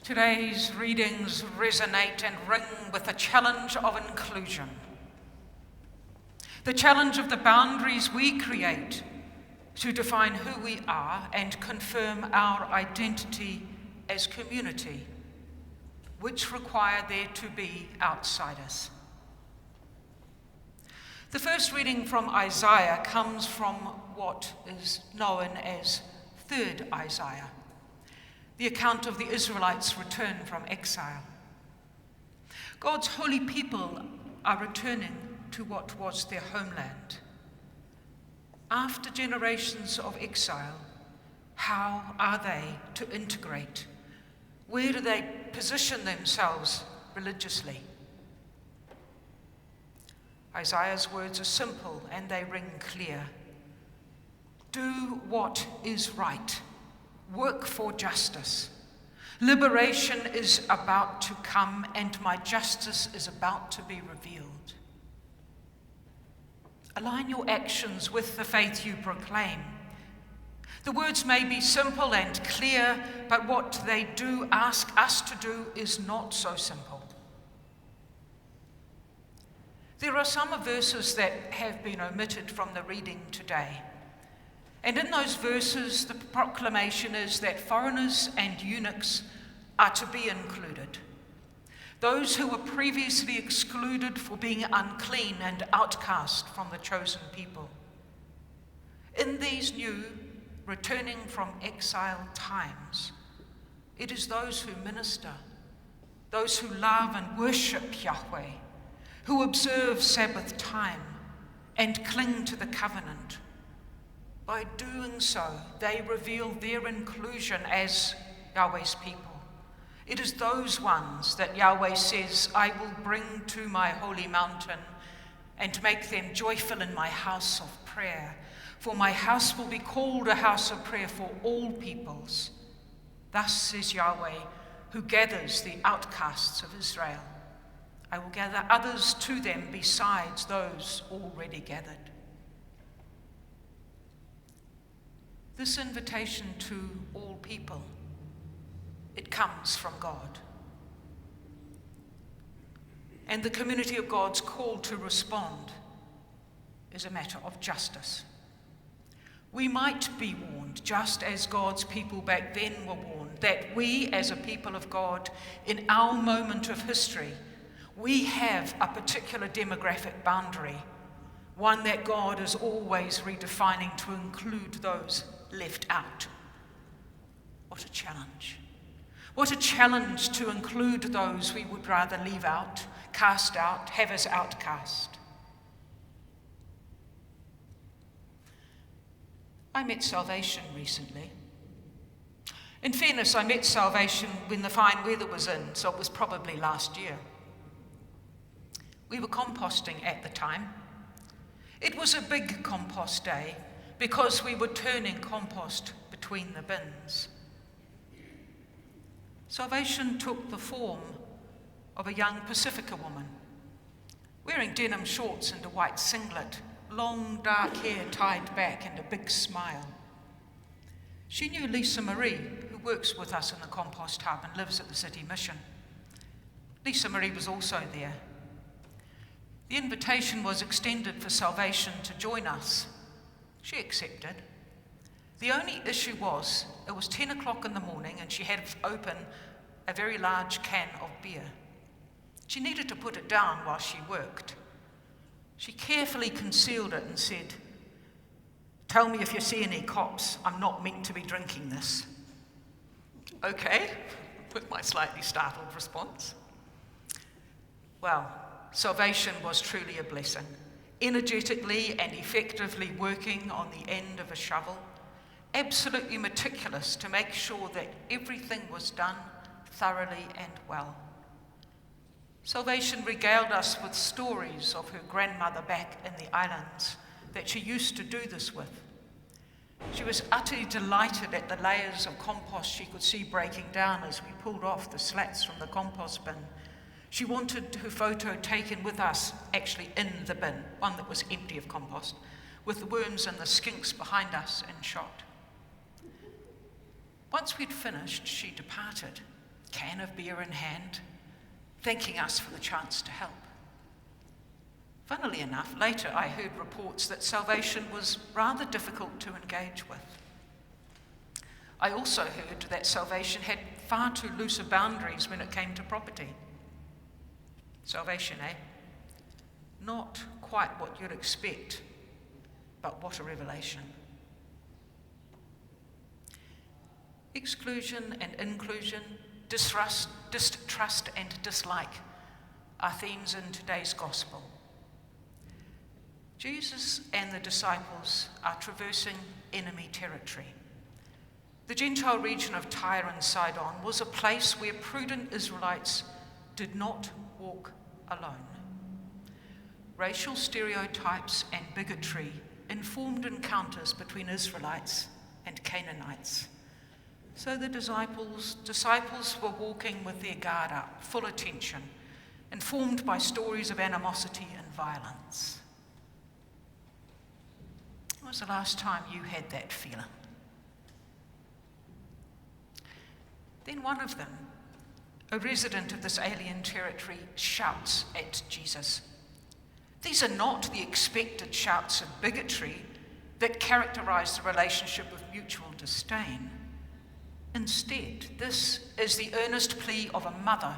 Today's readings resonate and ring with the challenge of inclusion. The challenge of the boundaries we create to define who we are and confirm our identity as community, which require there to be outsiders. The first reading from Isaiah comes from what is known as 3rd Isaiah, the account of the Israelites' return from exile. God's holy people are returning to what was their homeland. After generations of exile, how are they to integrate? Where do they position themselves religiously? Isaiah's words are simple and they ring clear. Do what is right. Work for justice. Liberation is about to come, and my justice is about to be revealed. Align your actions with the faith you proclaim. The words may be simple and clear, but what they do ask us to do is not so simple. There are some verses that have been omitted from the reading today. And in those verses, the proclamation is that foreigners and eunuchs are to be included. Those who were previously excluded for being unclean and outcast from the chosen people. In these new, returning from exile times, it is those who minister, those who love and worship Yahweh, who observe Sabbath time and cling to the covenant. By doing so, they reveal their inclusion as Yahweh's people. It is those ones that Yahweh says, I will bring to my holy mountain and make them joyful in my house of prayer. For my house will be called a house of prayer for all peoples. Thus says Yahweh, who gathers the outcasts of Israel. I will gather others to them besides those already gathered. This invitation to all people, it comes from God. And the community of God's call to respond is a matter of justice. We might be warned, just as God's people back then were warned, that we as a people of God, in our moment of history, we have a particular demographic boundary, one that God is always redefining to include those left out. What a challenge. What a challenge to include those we would rather leave out, cast out, have as outcast. I met Salvation recently. In fairness, I met Salvation when the fine weather was in, so it was probably last year. We were composting at the time. It was a big compost day because we were turning compost between the bins. Salvation took the form of a young Pacifica woman, wearing denim shorts and a white singlet, long dark hair tied back and a big smile. She knew Lisa Marie, who works with us in the compost hub and lives at the city mission. Lisa Marie was also there. The invitation was extended for Salvation to join us. She accepted. The only issue was, it was 10 o'clock in the morning and she had open a very large can of beer. She needed to put it down while she worked. She carefully concealed it and said, "Tell me if you see any cops. I'm not meant to be drinking this." Okay, with my slightly startled response. Well, Salvation was truly a blessing, energetically and effectively working on the end of a shovel, absolutely meticulous to make sure that everything was done thoroughly and well. Salvation regaled us with stories of her grandmother back in the islands that she used to do this with. She was utterly delighted at the layers of compost she could see breaking down as we pulled off the slats from the compost bin. She wanted her photo taken with us, actually in the bin, one that was empty of compost, with the worms and the skinks behind us in shot. Once we'd finished, she departed, can of beer in hand, thanking us for the chance to help. Funnily enough, later I heard reports that salvation was rather difficult to engage with. I also heard that salvation had far too loose boundaries when it came to property. Salvation, eh? Not quite what you'd expect, but what a revelation. Exclusion and inclusion, distrust and dislike are themes in today's gospel. Jesus and the disciples are traversing enemy territory. The Gentile region of Tyre and Sidon was a place where prudent Israelites did not walk alone. Racial stereotypes and bigotry informed encounters between Israelites and Canaanites. So the disciples were walking with their guard up, full attention, informed by stories of animosity and violence. When was the last time you had that feeling? Then one of them, a resident of this alien territory, shouts at Jesus. These are not the expected shouts of bigotry that characterize the relationship of mutual disdain. Instead, this is the earnest plea of a mother.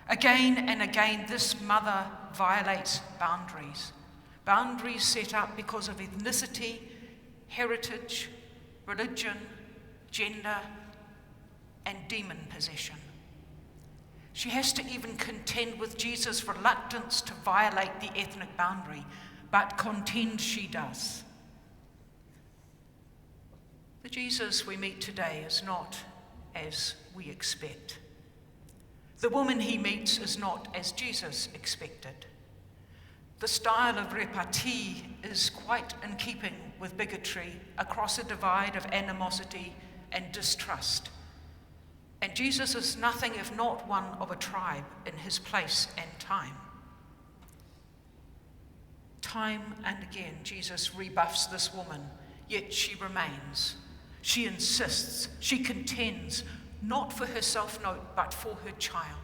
Again and again, this mother violates boundaries set up because of ethnicity, heritage, religion, gender, and demon possession. She has to even contend with Jesus' reluctance to violate the ethnic boundary, but contend she does. The Jesus we meet today is not as we expect. The woman he meets is not as Jesus expected. The style of repartee is quite in keeping with bigotry across a divide of animosity and distrust. And Jesus is nothing if not one of a tribe in his place and time. Time and again, Jesus rebuffs this woman, yet she remains. She insists, she contends, not for herself, but for her child.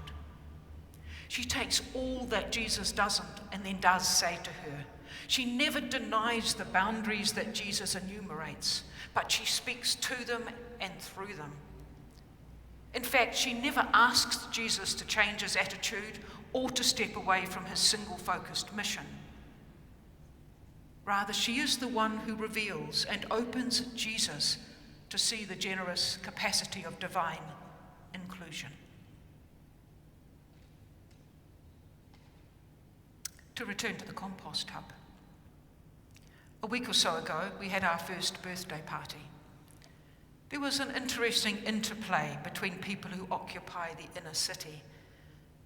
She takes all that Jesus doesn't and then does say to her. She never denies the boundaries that Jesus enumerates, but she speaks to them and through them. In fact, she never asks Jesus to change his attitude or to step away from his single-focused mission. Rather, she is the one who reveals and opens Jesus to see the generous capacity of divine inclusion. To return to the compost hub. A week or so ago, we had our first birthday party. There was an interesting interplay between people who occupy the inner city,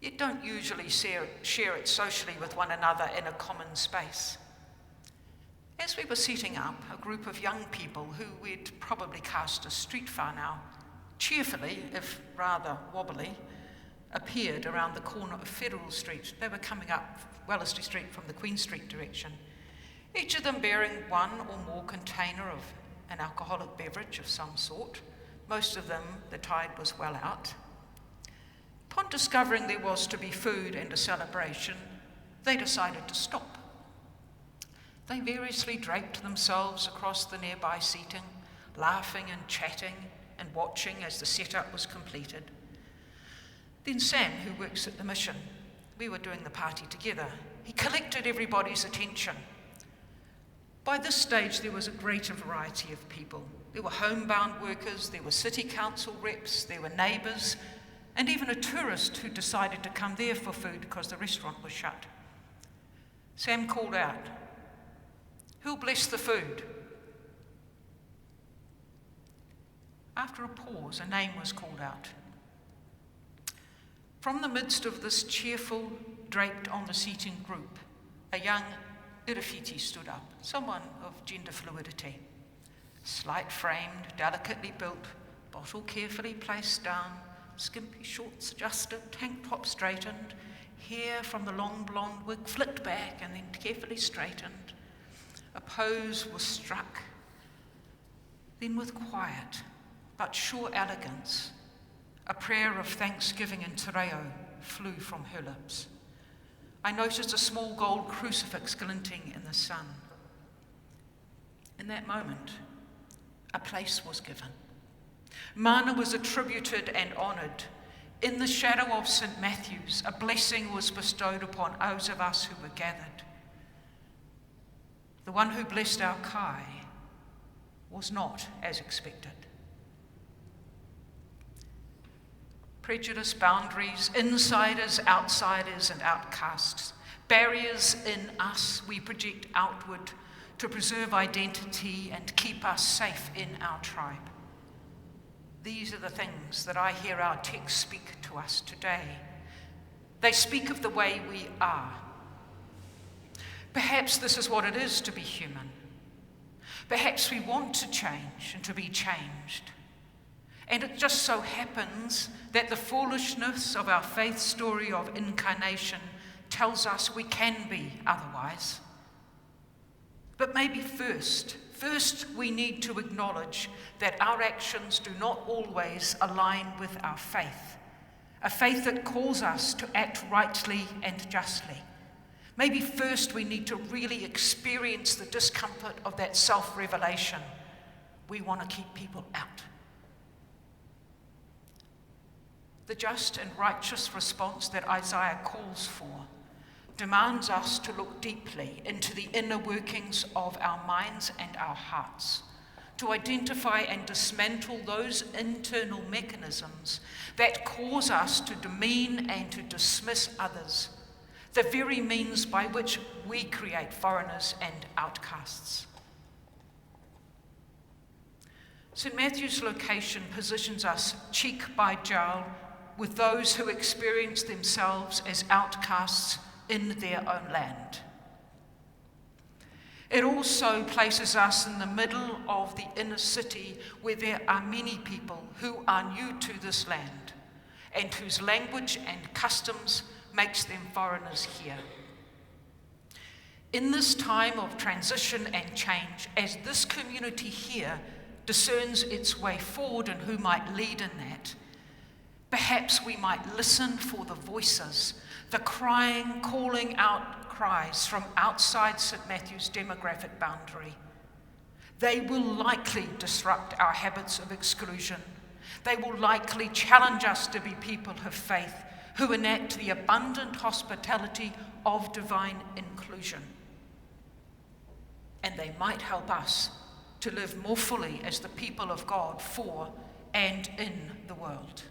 yet don't usually share it socially with one another in a common space. As we were setting up, a group of young people who we'd probably cast as street far now, cheerfully, if rather wobbly, appeared around the corner of Federal Street. They were coming up Wellesley Street from the Queen Street direction, each of them bearing one or more container of an alcoholic beverage of some sort. Most of them, the tide was well out. Upon discovering there was to be food and a celebration, they decided to stop. They variously draped themselves across the nearby seating, laughing and chatting and watching as the setup was completed. Then Sam, who works at the mission, we were doing the party together, he collected everybody's attention. By this stage, there was a greater variety of people. There were homebound workers, there were city council reps, there were neighbours, and even a tourist who decided to come there for food because the restaurant was shut. Sam called out, "Who'll bless the food?" After a pause, a name was called out. From the midst of this cheerful, draped on the seating group, a young Irifiti stood up, someone of gender fluidity. Slight-framed, delicately built, bottle carefully placed down, skimpy shorts adjusted, tank top straightened, hair from the long blonde wig flicked back and then carefully straightened. A pose was struck. Then with quiet but sure elegance, A prayer of thanksgiving in te reo flew from her lips. I noticed a small gold crucifix glinting in the sun. In that moment, a place was given. Mana was attributed and honoured. In the shadow of St. Matthew's, a blessing was bestowed upon those of us who were gathered. The one who blessed our kai was not as expected. Prejudice, boundaries, insiders, outsiders, and outcasts, barriers in us we project outward to preserve identity and keep us safe in our tribe. These are the things that I hear our text speak to us today. They speak of the way we are. Perhaps this is what it is to be human. Perhaps we want to change and to be changed. And it just so happens that the foolishness of our faith story of incarnation tells us we can be otherwise. But maybe first we need to acknowledge that our actions do not always align with our faith, a faith that calls us to act rightly and justly. Maybe first we need to really experience the discomfort of that self-revelation. We want to keep people out. The just and righteous response that Isaiah calls for demands us to look deeply into the inner workings of our minds and our hearts, to identify and dismantle those internal mechanisms that cause us to demean and to dismiss others, the very means by which we create foreigners and outcasts. St. Matthew's location positions us cheek by jowl with those who experience themselves as outcasts in their own land. It also places us in the middle of the inner city where there are many people who are new to this land and whose language and customs makes them foreigners here. In this time of transition and change, as this community here discerns its way forward and who might lead in that, perhaps we might listen for the voices, the crying, calling out cries from outside St. Matthew's demographic boundary. They will likely disrupt our habits of exclusion. They will likely challenge us to be people of faith who enact the abundant hospitality of divine inclusion. And they might help us to live more fully as the people of God for and in the world.